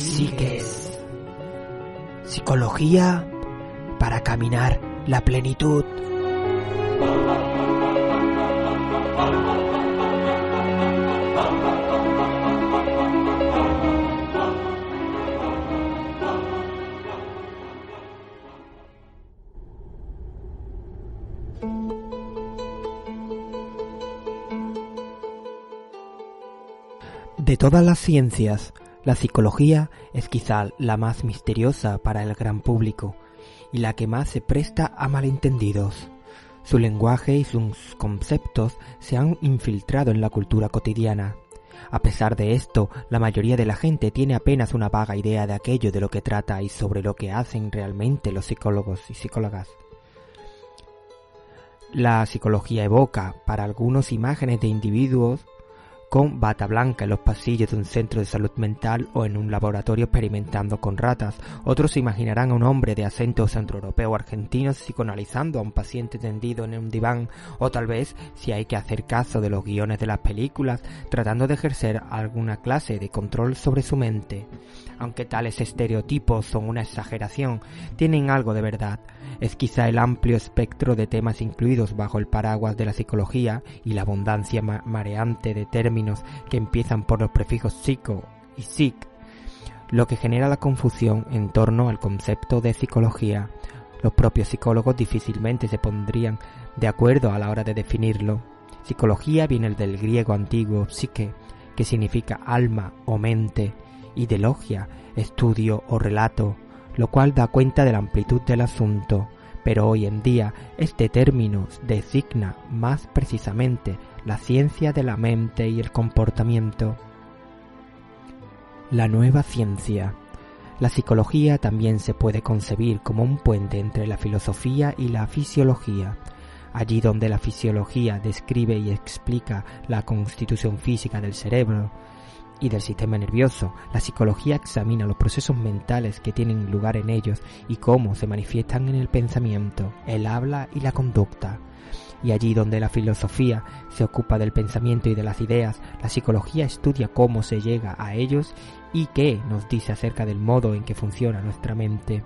Psiques. Psicología para caminar la plenitud. De todas las ciencias, la psicología es quizá la más misteriosa para el gran público y la que más se presta a malentendidos. Su lenguaje y sus conceptos se han infiltrado en la cultura cotidiana. A pesar de esto, la mayoría de la gente tiene apenas una vaga idea de aquello de lo que trata y sobre lo que hacen realmente los psicólogos y psicólogas. La psicología evoca para algunos imágenes de individuos con bata blanca en los pasillos de un centro de salud mental o en un laboratorio experimentando con ratas. Otros se imaginarán a un hombre de acento centroeuropeo o argentino psicoanalizando a un paciente tendido en un diván, o tal vez, si hay que hacer caso de los guiones de las películas, tratando de ejercer alguna clase de control sobre su mente. Aunque tales estereotipos son una exageración, tienen algo de verdad. Es quizá el amplio espectro de temas incluidos bajo el paraguas de la psicología y la abundancia mareante de términos que empiezan por los prefijos psico y psic, lo que genera la confusión en torno al concepto de psicología. Los propios psicólogos difícilmente se pondrían de acuerdo a la hora de definirlo. Psicología viene del griego antiguo psique, que significa alma o mente, y de logia, estudio o relato, lo cual da cuenta de la amplitud del asunto, pero hoy en día este término designa más precisamente la ciencia de la mente y el comportamiento. La nueva ciencia. La psicología también se puede concebir como un puente entre la filosofía y la fisiología. Allí donde la fisiología describe y explica la constitución física del cerebro y del sistema nervioso, la psicología examina los procesos mentales que tienen lugar en ellos y cómo se manifiestan en el pensamiento, el habla y la conducta. Y allí donde la filosofía se ocupa del pensamiento y de las ideas, la psicología estudia cómo se llega a ellos y qué nos dice acerca del modo en que funciona nuestra mente.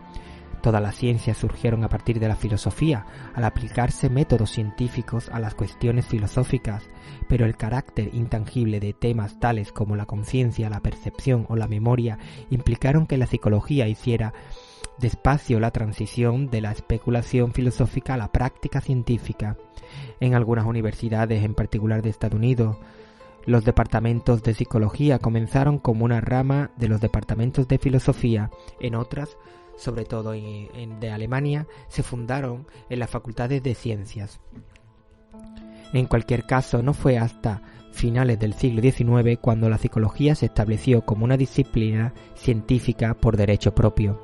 Todas las ciencias surgieron a partir de la filosofía, al aplicarse métodos científicos a las cuestiones filosóficas, pero el carácter intangible de temas tales como la conciencia, la percepción o la memoria implicaron que la psicología hiciera despacio la transición de la especulación filosófica a la práctica científica. En algunas universidades, en particular de Estados Unidos, los departamentos de psicología comenzaron como una rama de los departamentos de filosofía. En otras, sobre todo de Alemania, se fundaron en las facultades de ciencias. En cualquier caso, no fue hasta finales del siglo XIX cuando la psicología se estableció como una disciplina científica por derecho propio.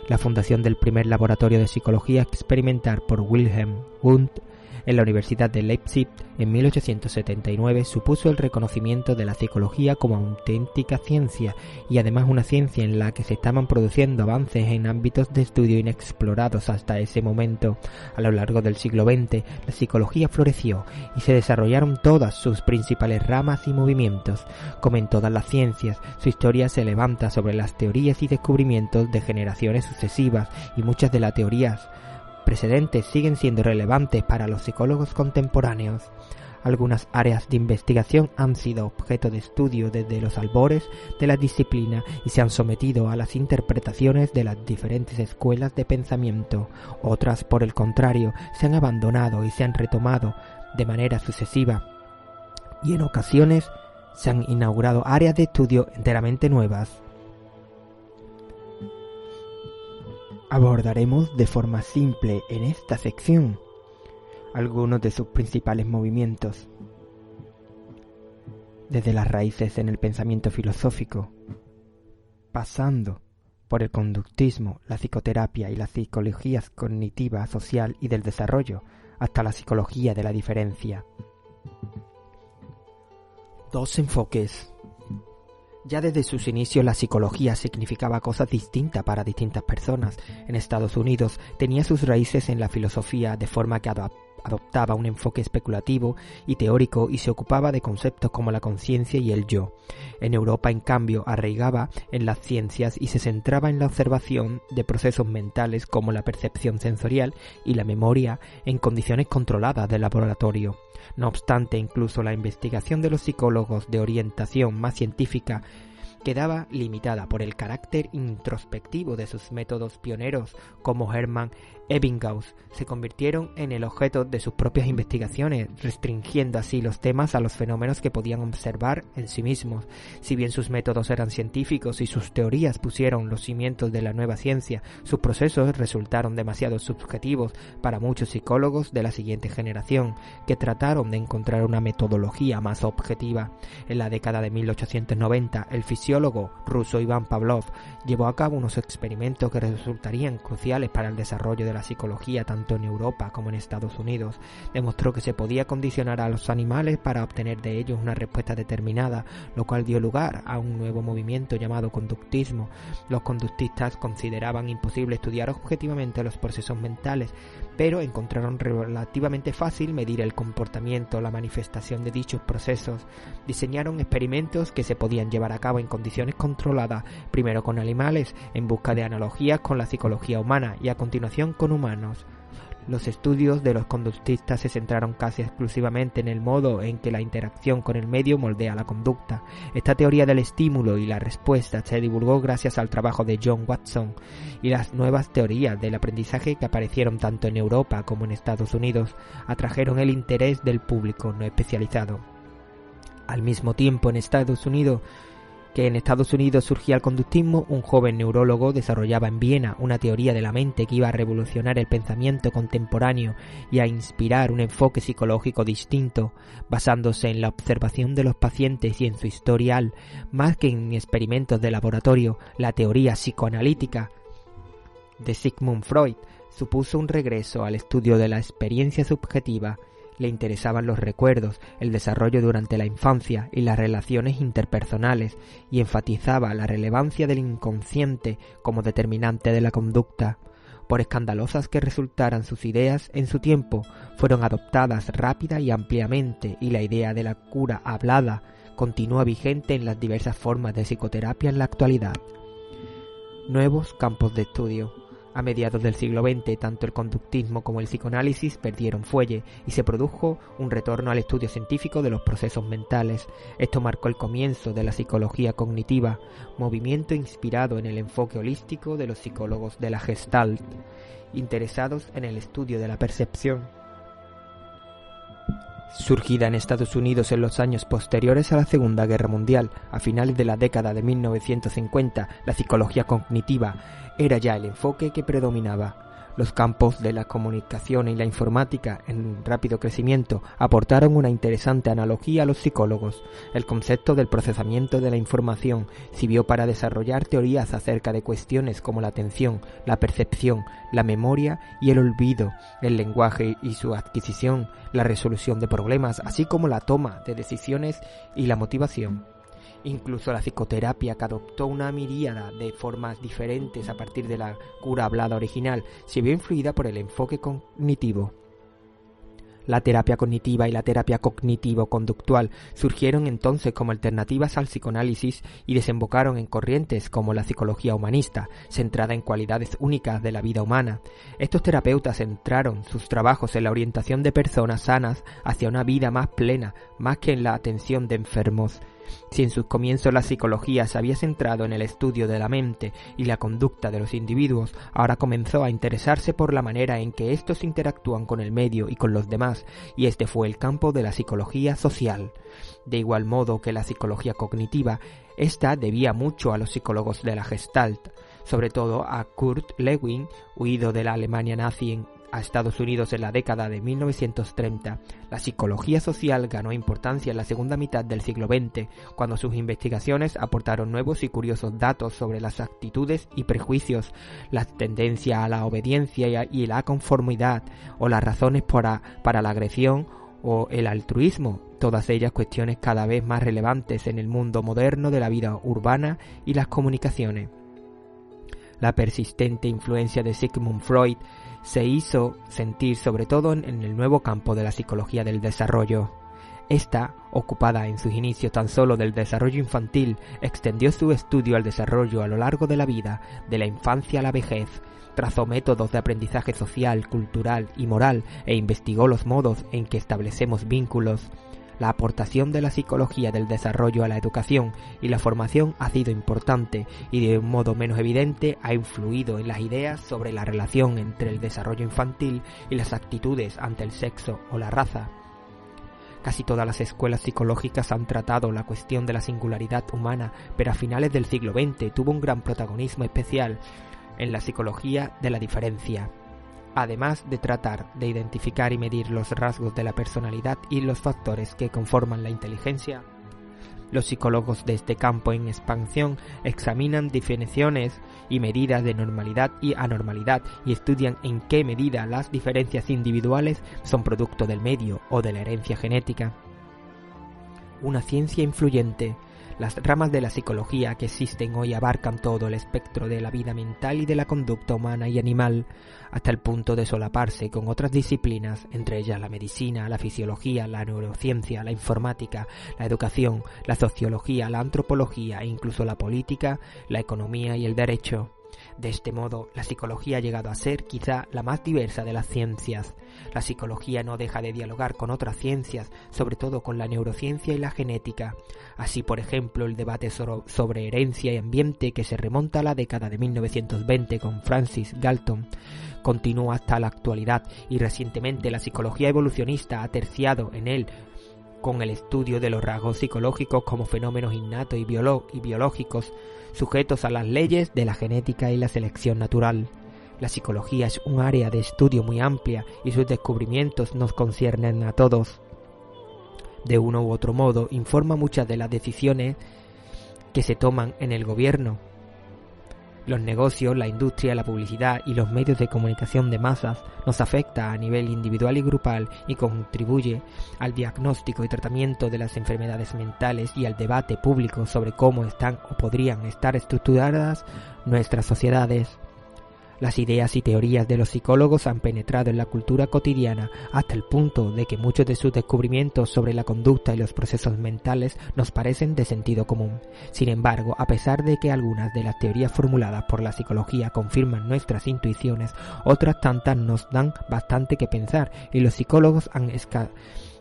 La fundación del primer laboratorio de psicología experimental por Wilhelm Wundt en la Universidad de Leipzig en 1879 supuso el reconocimiento de la psicología como auténtica ciencia y además una ciencia en la que se estaban produciendo avances en ámbitos de estudio inexplorados hasta ese momento. A lo largo del siglo XX, la psicología floreció y se desarrollaron todas sus principales ramas y movimientos. Como en todas las ciencias, su historia se levanta sobre las teorías y descubrimientos de generaciones sucesivas y muchas de las teorías precedentes siguen siendo relevantes para los psicólogos contemporáneos. Algunas áreas de investigación han sido objeto de estudio desde los albores de la disciplina y se han sometido a las interpretaciones de las diferentes escuelas de pensamiento. Otras, por el contrario, se han abandonado y se han retomado de manera sucesiva, y en ocasiones se han inaugurado áreas de estudio enteramente nuevas. Abordaremos de forma simple en esta sección algunos de sus principales movimientos, desde las raíces en el pensamiento filosófico, pasando por el conductismo, la psicoterapia y las psicologías cognitiva, social y del desarrollo, hasta la psicología de la diferencia. Dos enfoques. Ya desde sus inicios la psicología significaba cosas distintas para distintas personas. En Estados Unidos tenía sus raíces en la filosofía, de forma que adoptaba un enfoque especulativo y teórico y se ocupaba de conceptos como la conciencia y el yo. En Europa, en cambio, arraigaba en las ciencias y se centraba en la observación de procesos mentales como la percepción sensorial y la memoria en condiciones controladas de laboratorio. No obstante, incluso la investigación de los psicólogos de orientación más científica quedaba limitada por el carácter introspectivo de sus métodos pioneros, como Hermann Ebbinghaus, se convirtieron en el objeto de sus propias investigaciones, restringiendo así los temas a los fenómenos que podían observar en sí mismos. Si bien sus métodos eran científicos y sus teorías pusieron los cimientos de la nueva ciencia, sus procesos resultaron demasiado subjetivos para muchos psicólogos de la siguiente generación, que trataron de encontrar una metodología más objetiva. En la década de 1890, el fisiólogo ruso Ivan Pavlov llevó a cabo unos experimentos que resultarían cruciales para el desarrollo de la psicología tanto en Europa como en Estados Unidos. Demostró que se podía condicionar a los animales para obtener de ellos una respuesta determinada, lo cual dio lugar a un nuevo movimiento llamado conductismo. Los conductistas consideraban imposible estudiar objetivamente los procesos mentales, pero encontraron relativamente fácil medir el comportamiento, la manifestación de dichos procesos. Diseñaron experimentos que se podían llevar a cabo en condiciones controladas, primero con animales, en busca de analogías con la psicología humana, y a continuación con humanos. Los estudios de los conductistas se centraron casi exclusivamente en el modo en que la interacción con el medio moldea la conducta. Esta teoría del estímulo y la respuesta se divulgó gracias al trabajo de John Watson y las nuevas teorías del aprendizaje que aparecieron tanto en Europa como en Estados Unidos atrajeron el interés del público no especializado. Al mismo tiempo, en Estados Unidos surgía el conductismo, un joven neurólogo desarrollaba en Viena una teoría de la mente que iba a revolucionar el pensamiento contemporáneo y a inspirar un enfoque psicológico distinto, basándose en la observación de los pacientes y en su historial, más que en experimentos de laboratorio. La teoría psicoanalítica de Sigmund Freud supuso un regreso al estudio de la experiencia subjetiva. Le interesaban los recuerdos, el desarrollo durante la infancia y las relaciones interpersonales, y enfatizaba la relevancia del inconsciente como determinante de la conducta. Por escandalosas que resultaran sus ideas en su tiempo, fueron adoptadas rápida y ampliamente, y la idea de la cura hablada continúa vigente en las diversas formas de psicoterapia en la actualidad. Nuevos campos de estudio. A mediados del siglo XX, tanto el conductismo como el psicoanálisis perdieron fuelle y se produjo un retorno al estudio científico de los procesos mentales. Esto marcó el comienzo de la psicología cognitiva, movimiento inspirado en el enfoque holístico de los psicólogos de la Gestalt, interesados en el estudio de la percepción. Surgida en Estados Unidos en los años posteriores a la Segunda Guerra Mundial, a finales de la década de 1950, la psicología cognitiva era ya el enfoque que predominaba. Los campos de la comunicación y la informática, en rápido crecimiento, aportaron una interesante analogía a los psicólogos. El concepto del procesamiento de la información sirvió para desarrollar teorías acerca de cuestiones como la atención, la percepción, la memoria y el olvido, el lenguaje y su adquisición, la resolución de problemas, así como la toma de decisiones y la motivación. Incluso la psicoterapia, que adoptó una miríada de formas diferentes a partir de la cura hablada original, se vio influida por el enfoque cognitivo. La terapia cognitiva y la terapia cognitivo-conductual surgieron entonces como alternativas al psicoanálisis y desembocaron en corrientes como la psicología humanista, centrada en cualidades únicas de la vida humana. Estos terapeutas centraron sus trabajos en la orientación de personas sanas hacia una vida más plena, más que en la atención de enfermos. Si en sus comienzos la psicología se había centrado en el estudio de la mente y la conducta de los individuos, ahora comenzó a interesarse por la manera en que estos interactúan con el medio y con los demás, y este fue el campo de la psicología social. De igual modo que la psicología cognitiva, esta debía mucho a los psicólogos de la Gestalt, sobre todo a Kurt Lewin, huido de la Alemania nazi a Estados Unidos en la década de 1930. La psicología social ganó importancia en la segunda mitad del siglo XX, cuando sus investigaciones aportaron nuevos y curiosos datos sobre las actitudes y prejuicios, la tendencia a la obediencia y la conformidad, o las razones para la agresión o el altruismo, todas ellas cuestiones cada vez más relevantes en el mundo moderno de la vida urbana y las comunicaciones. La persistente influencia de Sigmund Freud se hizo sentir sobre todo en el nuevo campo de la psicología del desarrollo. Esta, ocupada en sus inicios tan solo del desarrollo infantil, extendió su estudio al desarrollo a lo largo de la vida, de la infancia a la vejez, trazó métodos de aprendizaje social, cultural y moral e investigó los modos en que establecemos vínculos. La aportación de la psicología del desarrollo a la educación y la formación ha sido importante y de un modo menos evidente ha influido en las ideas sobre la relación entre el desarrollo infantil y las actitudes ante el sexo o la raza. Casi todas las escuelas psicológicas han tratado la cuestión de la singularidad humana, pero a finales del siglo XX tuvo un gran protagonismo especial en la psicología de la diferencia. Además de tratar de identificar y medir los rasgos de la personalidad y los factores que conforman la inteligencia, los psicólogos de este campo en expansión examinan definiciones y medidas de normalidad y anormalidad y estudian en qué medida las diferencias individuales son producto del medio o de la herencia genética. Una ciencia influyente. Las ramas de la psicología que existen hoy abarcan todo el espectro de la vida mental y de la conducta humana y animal, hasta el punto de solaparse con otras disciplinas, entre ellas la medicina, la fisiología, la neurociencia, la informática, la educación, la sociología, la antropología e incluso la política, la economía y el derecho. De este modo, la psicología ha llegado a ser quizá la más diversa de las ciencias. La psicología no deja de dialogar con otras ciencias, sobre todo con la neurociencia y la genética. Así, por ejemplo, el debate sobre herencia y ambiente, que se remonta a la década de 1920 con Francis Galton, continúa hasta la actualidad, y recientemente la psicología evolucionista ha terciado en él con el estudio de los rasgos psicológicos como fenómenos innatos y biológicos, sujetos a las leyes de la genética y la selección natural. La psicología es un área de estudio muy amplia y sus descubrimientos nos conciernen a todos. De uno u otro modo, informa muchas de las decisiones que se toman en el gobierno, los negocios, la industria, la publicidad y los medios de comunicación de masas. Nos afecta a nivel individual y grupal y contribuye al diagnóstico y tratamiento de las enfermedades mentales y al debate público sobre cómo están o podrían estar estructuradas nuestras sociedades. Las ideas y teorías de los psicólogos han penetrado en la cultura cotidiana hasta el punto de que muchos de sus descubrimientos sobre la conducta y los procesos mentales nos parecen de sentido común. Sin embargo, a pesar de que algunas de las teorías formuladas por la psicología confirman nuestras intuiciones, otras tantas nos dan bastante que pensar y los psicólogos han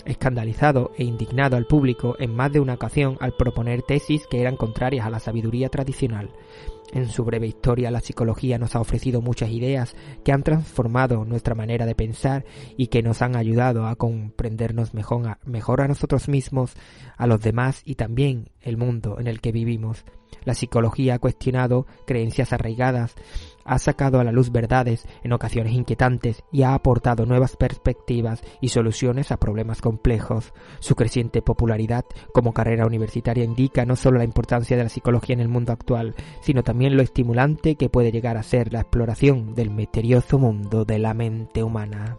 escandalizado e indignado al público en más de una ocasión al proponer tesis que eran contrarias a la sabiduría tradicional. En su breve historia, la psicología nos ha ofrecido muchas ideas que han transformado nuestra manera de pensar y que nos han ayudado a comprendernos mejor a nosotros mismos, a los demás y también el mundo en el que vivimos. La psicología ha cuestionado creencias arraigadas, ha sacado a la luz verdades en ocasiones inquietantes y ha aportado nuevas perspectivas y soluciones a problemas complejos. Su creciente popularidad como carrera universitaria indica no solo la importancia de la psicología en el mundo actual, sino también lo estimulante que puede llegar a ser la exploración del misterioso mundo de la mente humana.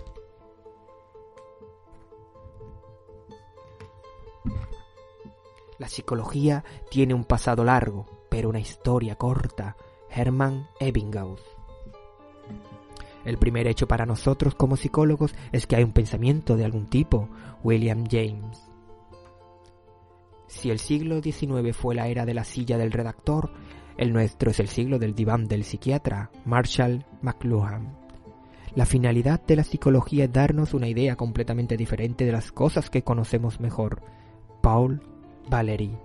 La psicología tiene un pasado largo, pero una historia corta. Hermann Ebbinghaus. El primer hecho para nosotros como psicólogos es que hay un pensamiento de algún tipo. William James. Si el siglo XIX fue la era de la silla del redactor, el nuestro es el siglo del diván del psiquiatra. Marshall McLuhan. La finalidad de la psicología es darnos una idea completamente diferente de las cosas que conocemos mejor. Paul Valéry.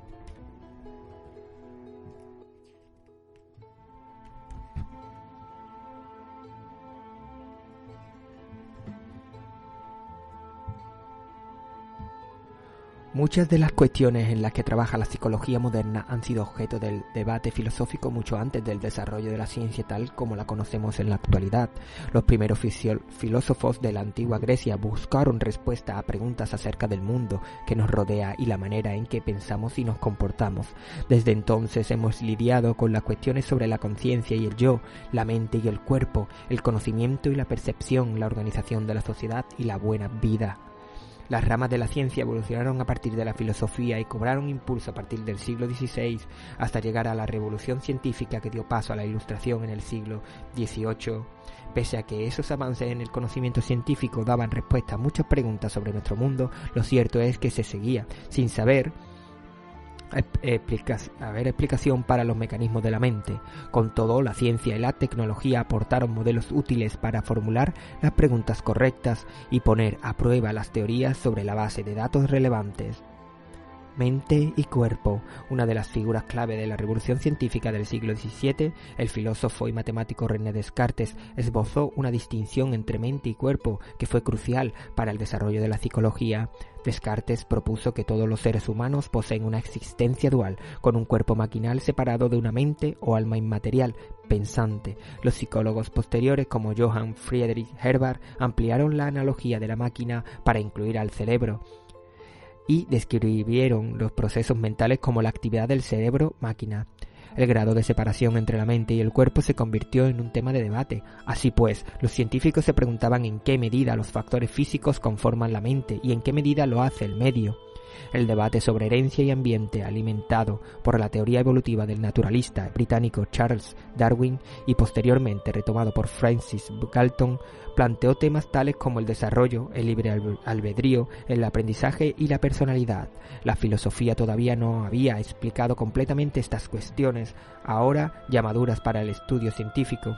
Muchas de las cuestiones en las que trabaja la psicología moderna han sido objeto del debate filosófico mucho antes del desarrollo de la ciencia tal como la conocemos en la actualidad. Los primeros filósofos de la antigua Grecia buscaron respuesta a preguntas acerca del mundo que nos rodea y la manera en que pensamos y nos comportamos. Desde entonces hemos lidiado con las cuestiones sobre la conciencia y el yo, la mente y el cuerpo, el conocimiento y la percepción, la organización de la sociedad y la buena vida. Las ramas de la ciencia evolucionaron a partir de la filosofía y cobraron impulso a partir del siglo XVI hasta llegar a la revolución científica que dio paso a la Ilustración en el siglo XVIII. Pese a que esos avances en el conocimiento científico daban respuesta a muchas preguntas sobre nuestro mundo, lo cierto es que se seguía sin saber haber explicación para los mecanismos de la mente. Con todo, la ciencia y la tecnología aportaron modelos útiles para formular las preguntas correctas y poner a prueba las teorías sobre la base de datos relevantes. Mente y cuerpo. Una de las figuras clave de la revolución científica del siglo XVII, el filósofo y matemático René Descartes esbozó una distinción entre mente y cuerpo que fue crucial para el desarrollo de la psicología. Descartes propuso que todos los seres humanos poseen una existencia dual, con un cuerpo maquinal separado de una mente o alma inmaterial, pensante. Los psicólogos posteriores como Johann Friedrich Herbart ampliaron la analogía de la máquina para incluir al cerebro y describieron los procesos mentales como la actividad del cerebro-máquina. El grado de separación entre la mente y el cuerpo se convirtió en un tema de debate. Así pues, los científicos se preguntaban en qué medida los factores físicos conforman la mente y en qué medida lo hace el medio. El debate sobre herencia y ambiente, alimentado por la teoría evolutiva del naturalista británico Charles Darwin y posteriormente retomado por Francis Galton, planteó temas tales como el desarrollo, el libre albedrío, el aprendizaje y la personalidad. La filosofía todavía no había explicado completamente estas cuestiones, ahora ya maduras para el estudio científico.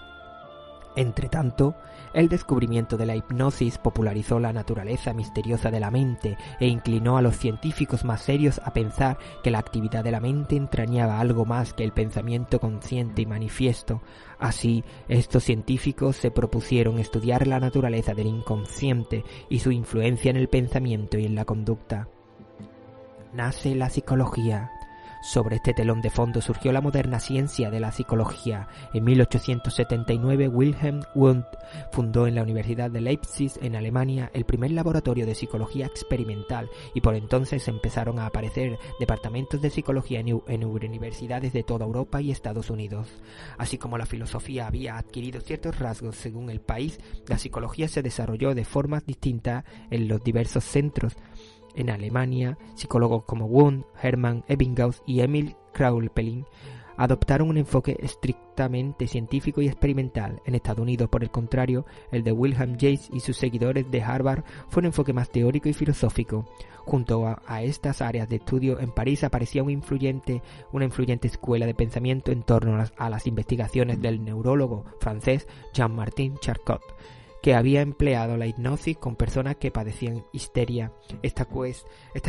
Entretanto, el descubrimiento de la hipnosis popularizó la naturaleza misteriosa de la mente e inclinó a los científicos más serios a pensar que la actividad de la mente entrañaba algo más que el pensamiento consciente y manifiesto. Así, estos científicos se propusieron estudiar la naturaleza del inconsciente y su influencia en el pensamiento y en la conducta. Nace la psicología. Sobre este telón de fondo surgió la moderna ciencia de la psicología. En 1879, Wilhelm Wundt fundó en la Universidad de Leipzig, en Alemania, el primer laboratorio de psicología experimental, y por entonces empezaron a aparecer departamentos de psicología en universidades de toda Europa y Estados Unidos. Así como la filosofía había adquirido ciertos rasgos según el país, la psicología se desarrolló de formas distintas en los diversos centros. En Alemania, psicólogos como Wundt, Hermann Ebbinghaus y Emil Kraepelin adoptaron un enfoque estrictamente científico y experimental. En Estados Unidos, por el contrario, el de Wilhelm James y sus seguidores de Harvard fue un enfoque más teórico y filosófico. Junto a estas áreas de estudio, en París aparecía una influyente escuela de pensamiento en torno a las investigaciones del neurólogo francés Jean-Martin Charcot, que había empleado la hipnosis con personas que padecían histeria. Esta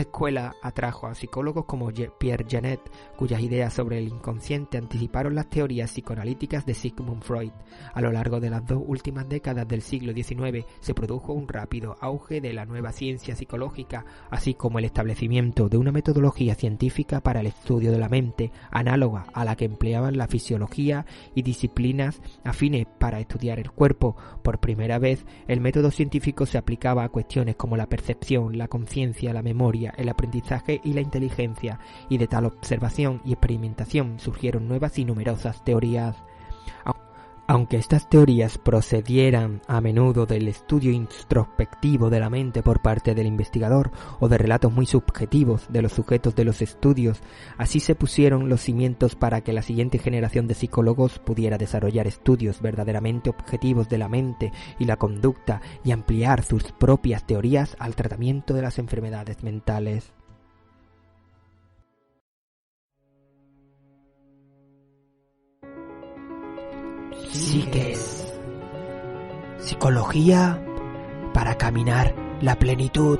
escuela atrajo a psicólogos como Pierre Janet, cuyas ideas sobre el inconsciente anticiparon las teorías psicoanalíticas de Sigmund Freud. A lo largo de las 2 últimas décadas del siglo XIX se produjo un rápido auge de la nueva ciencia psicológica, así como el establecimiento de una metodología científica para el estudio de la mente, análoga a la que empleaban la fisiología y disciplinas afines para estudiar el cuerpo. Por primera vez, el método científico se aplicaba a cuestiones como la percepción, la conciencia, la memoria, el aprendizaje y la inteligencia, y de tal observación y experimentación surgieron nuevas y numerosas teorías. Aunque estas teorías procedieran a menudo del estudio introspectivo de la mente por parte del investigador o de relatos muy subjetivos de los sujetos de los estudios, así se pusieron los cimientos para que la siguiente generación de psicólogos pudiera desarrollar estudios verdaderamente objetivos de la mente y la conducta y ampliar sus propias teorías al tratamiento de las enfermedades mentales. Psiques. Psicología para caminar la plenitud.